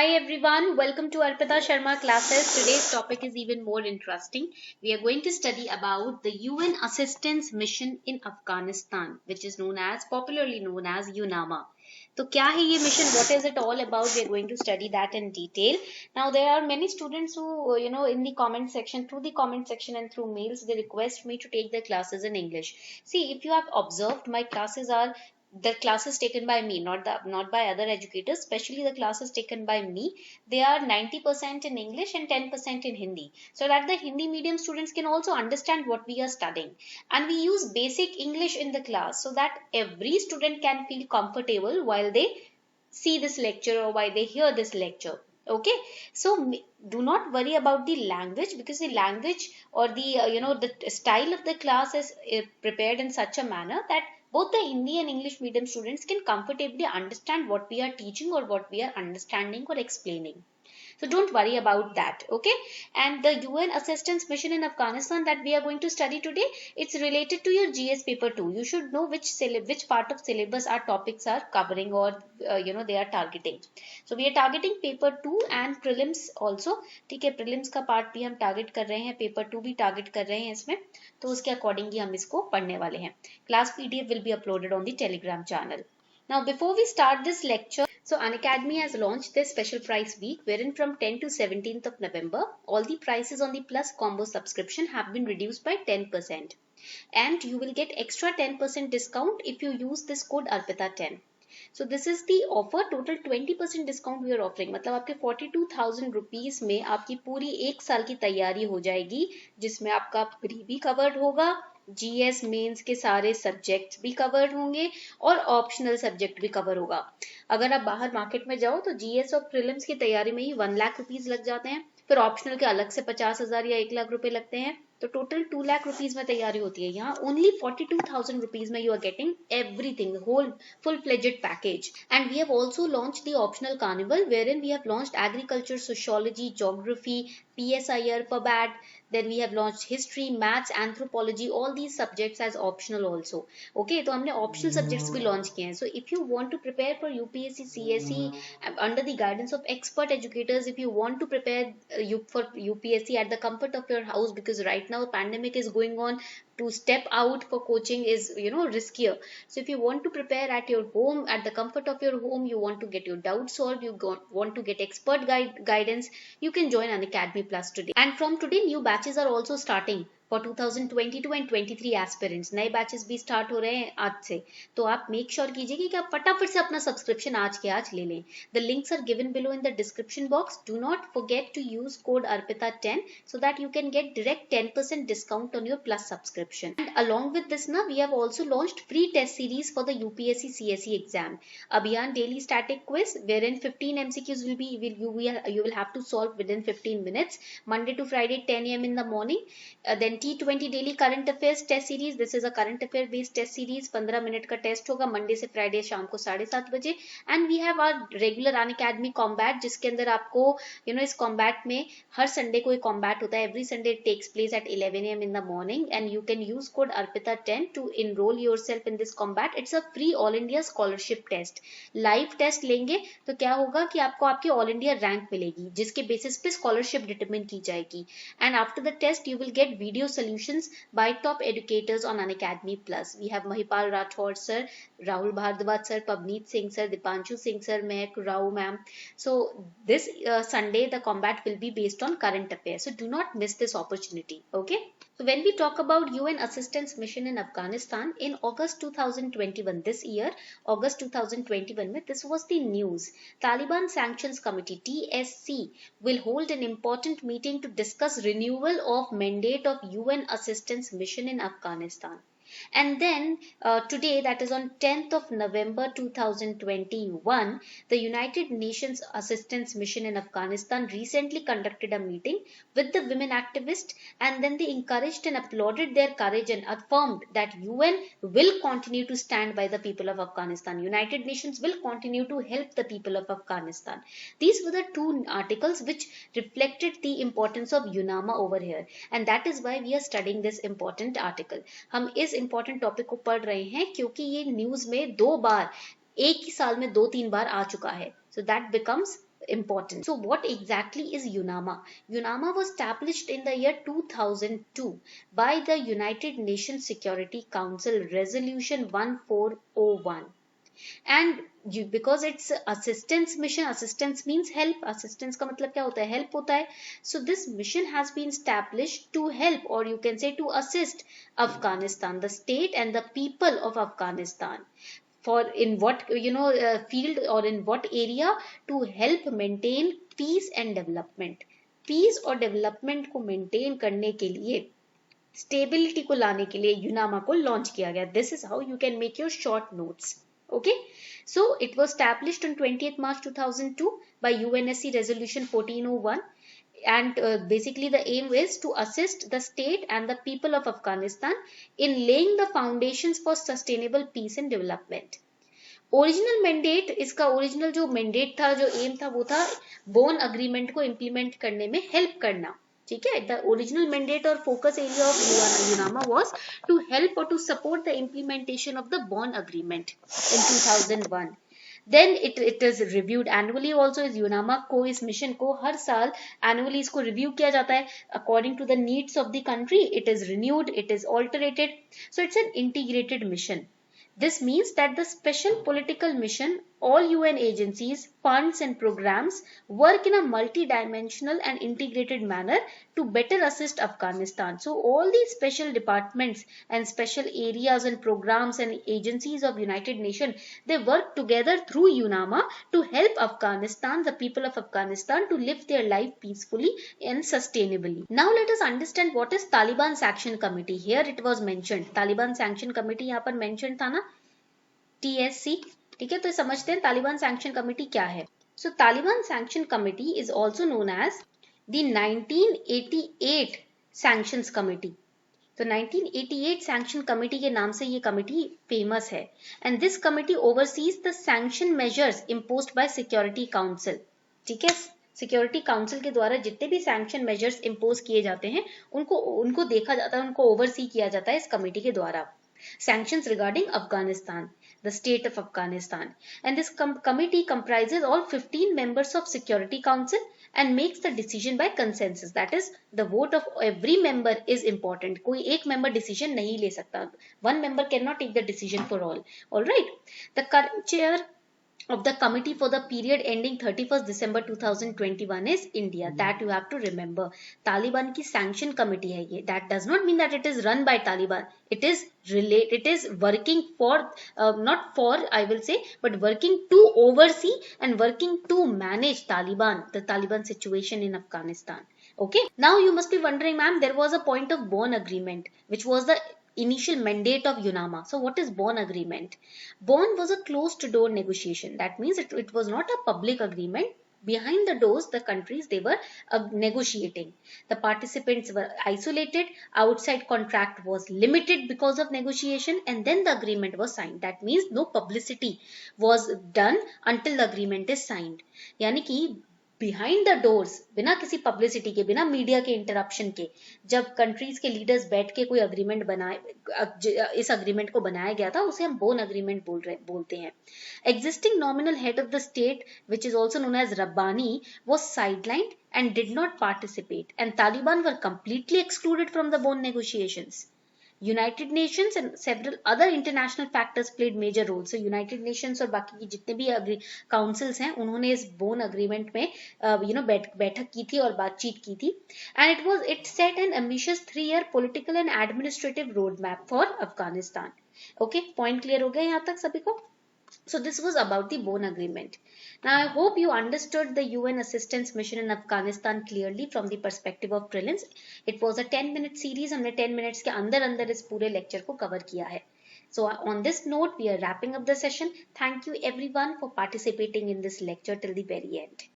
Hi everyone, welcome to Arpita Sharma classes. Today's topic is even more interesting. We are going to study about the UN Assistance Mission in Afghanistan, which is popularly known as UNAMA. So, क्या है ये mission? What is it all about? We are going to study that in detail. Now, there are many students who, in the comment section, through the comment section and through mails, they request me to take the classes in English. See, if you have observed, my classes are the classes taken by me, not by other educators, especially the classes taken by me. They are 90% in English and 10% in Hindi, so that the Hindi medium students can also understand what we are studying. And we use basic English in the class so that every student can feel comfortable while they see this lecture or while they hear this lecture. Okay, so do not worry about the language, because the language or the style of the class is prepared in such a manner that both the Hindi and English medium students can comfortably understand what we are teaching or what we are understanding or explaining. So don't worry about that. Okay. And the UN assistance mission in Afghanistan that we are going to study today, it's related to your GS paper 2. You should know which part of syllabus our topics are covering, or they are targeting. So we are targeting paper 2 and prelims also. ठीक है, prelims का part भी हम target कर रहे हैं, paper 2 भी target कर रहे हैं इसमें. तो उसके according ही हम इसको पढ़ने वाले हैं. Class PDF will be uploaded on the Telegram channel. Now, before we start this lecture, so Unacademy has launched this special price week, wherein from 10th to 17th of November, all the prices on the Plus combo subscription have been reduced by 10%. And you will get extra 10% discount if you use this code ARPITA10. So this is the offer. Total 20% discount we are offering. मतलब आपके 42,000 rupees में आपकी पूरी एक साल की तैयारी हो जाएगी, जिसमें आपका प्री भी कवर्ड होगा, जीएस मेंस के सारे सब्जेक्ट्स भी कवर होंगे और ऑप्शनल सब्जेक्ट भी कवर होगा. अगर आप बाहर मार्केट में जाओ तो जीएस और प्रीलिम्स की तैयारी में ही 1 लाख रुपीस लग जाते हैं, फिर ऑप्शनल के अलग से 50,000 या 1 लाख रुपए लगते हैं, तो टोटल 2 लाख रुपीस में तैयारी होती है. यहाँ ओनली 42,000 रुपीस में you are getting everything, whole full fledged package. And we have also launched the optional carnival, wherein we have launched agriculture, sociology, geography, PSIR, PUBAD. Then we have launched history, maths, anthropology, all these subjects as optional also. Okay, तो हमने optional subjects भी launch किए हैं. So if you want to prepare for UPSC, CSE under the guidance of expert educators, if you want to prepare for UPSC at the comfort of your house, because right now pandemic is going on, to step out for coaching is riskier. So if you want to prepare at your home, at the comfort of your home, you want to get your doubts solved, want to get expert guidance, you can join Unacademy Plus today. And from today, new batches are also starting for 2022 and 23 aspirants. नए batches भी start हो रहे हैं आज से, तो आप make sure कीजिए कि आप फटाफट से अपना सब्सक्रिप्शन आज के आज ले लें. The links are given below in the description box. Do not forget to use code ARPITA10 so that you can get direct 10% discount on your plus subscription. And along with this, now we have also launched free test series for the UPSC CSE exam. Abhiyan daily static quiz, wherein 15 MCQs you will have to solve within 15 minutes, Monday to Friday 10 a.m. in the morning. Then T20 daily current affairs test series. This is a current affair based test series. 15 मिनट का test होगा Monday से Friday शाम को 7:30 बजे. And we have our regular Unacademy combat, जिसके अंदर आपको इस कॉम्बैट में हर संडे को एक कॉम्बैट होता है. Every Sunday takes place at 11 a.m. in the morning, and you can use code ARPITA10 to enroll yourself in this combat. It's a free all India scholarship test. Live test लेंगे तो क्या होगा कि आपको आपकी all India rank मिलेगी, जिसके basis पे स्कॉलरशिप डिटरमिन की जाएगी. And after the test you will get video solutions by top educators on Unacademy Plus. We have Mahipal Rathod sir, Rahul Bhardwaj sir, Pavneet Singh sir, Dipanshu Singh sir, Mehak Rao ma'am. So this Sunday the combat will be based on current affairs. So do not miss this opportunity. Okay. So when we talk about UN assistance mission in Afghanistan in August 2021, this year, August 2021, this was the news. Taliban Sanctions Committee (TSC) will hold an important meeting to discuss renewal of mandate of UN assistance mission in Afghanistan. And then today, that is on 10th of November 2021, the United Nations Assistance Mission in Afghanistan recently conducted a meeting with the women activists, and then they encouraged and applauded their courage and affirmed that UN will continue to stand by the people of Afghanistan. United Nations will continue to help the people of Afghanistan. These were the two articles which reflected the importance of UNAMA over here, and that is why we are studying this important article. हम इस important topic को पढ़ रहे हैं क्योंकि ये news में 2 बार, एक ही साल में 2-3 बार आ चुका है. So that becomes important. So what exactly is UNAMA? UNAMA was established in the year 2002 by the United Nations Security Council Resolution 1401. And because it's assistance mission, assistance means help, assistance का मतलब क्या होता है, help होता है. So this mission has been established to help, or you can say to assist Afghanistan, the state and the people of Afghanistan, for in what field or in what area, to help maintain peace and development. Peace और development को maintain करने के लिए, stability को लाने के लिए यूनामा को लॉन्च किया गया. This is how you can make your short notes. Okay, so it was established on 20th March 2002 by UNSC Resolution 1401, and basically the aim is to assist the state and the people of Afghanistan in laying the foundations for sustainable peace and development. Original mandate, इसका original जो mandate था, जो M था, वो था bone agreement को implement करने में हेल्प करना. ठीक है, द ओरिजिनल मैंडेट और focus area of UNAMA was to help और to support the implementation of the Bonn agreement in 2001. Then it is reviewed annually also. इस यूनामा को, इस मिशन को हर साल एनुअली इसको रिव्यू किया जाता है according to the needs of the country. It is renewed, it is alterated. So it's an integrated mission. This means that the special political mission, all UN agencies, funds and programs work in a multi-dimensional and integrated manner to better assist Afghanistan. So all these special departments and special areas and programs and agencies of United Nations, they work together through UNAMA to help Afghanistan, the people of Afghanistan, to live their life peacefully and sustainably. Now let us understand what is Taliban Sanction Committee. Here it was mentioned, Taliban Sanction Committee यहाँ पर mentioned था ना, TSC. ठीक है, तो समझते हैं Taliban sanction committee क्या है. So Taliban sanction committee is also known as the 1988 sanctions committee. तो 1988 सैंक्शन कमेटी के नाम से ये कमेटी फेमस है. And this committee oversees the sanction measures imposed by security council. ठीक है, सिक्योरिटी काउंसिल के द्वारा जितने भी सैंक्शन मेजर्स इम्पोज किए जाते हैं उनको देखा जाता है, उनको ओवरसी किया जाता है इस कमेटी के द्वारा. Sanctions regarding Afghanistan, the state of Afghanistan, and this committee comprises all 15 members of Security Council and makes the decision by consensus. That is, the vote of every member is important. कोई एक member decision नहीं ले सकता. One member cannot take the decision for all. All right. The current chair of the committee for the period ending 31st December 2021 is India. That you have to remember. Taliban की sanction committee है ये. That does not mean that it is run by Taliban. It is related. It is working for, not for, I will say, but working to oversee and working to manage Taliban, the Taliban situation in Afghanistan. Okay. Now you must be wondering, ma'am, there was a point of Bonn agreement, which was the initial mandate of UNAMA. So what is Bonn agreement? Bonn was a closed door negotiation. That means it was not a public agreement. Behind the doors, the countries, they were negotiating. The participants were isolated. Outside contract was limited because of negotiation, and then the agreement was signed. That means no publicity was done until the agreement is signed. यानी कि behind the doors, बिना किसी publicity के, बिना media के interruption के, जब countries के लीडर्स बैठ के कोई अग्रीमेंट बनाए, इस अग्रीमेंट को बनाया गया था, उसे हम बोन अग्रीमेंट बोलते हैं. Existing nominal head of the state, which is also known as Rabbani, was sidelined and did not participate, and Taliban were completely excluded from the Bonn negotiations. United Nations and several other international factors played major roles. So United Nations और बाकी की जितने भी councils हैं, उन्होंने इस Bonn agreement में बैठक की थी और बातचीत की थी. And it set an ambitious 3-year political and administrative roadmap for Afghanistan. Okay, point clear हो गया यहाँ तक सभी को? So this was about the Bonn agreement. Now I hope you understood the UN assistance mission in Afghanistan clearly from the perspective of prelims. It was a 10-minute series. हमने 10 minutes के अंदर इस पूरे lecture को cover किया है. So on this note, we are wrapping up the session. Thank you everyone for participating in this lecture till the very end.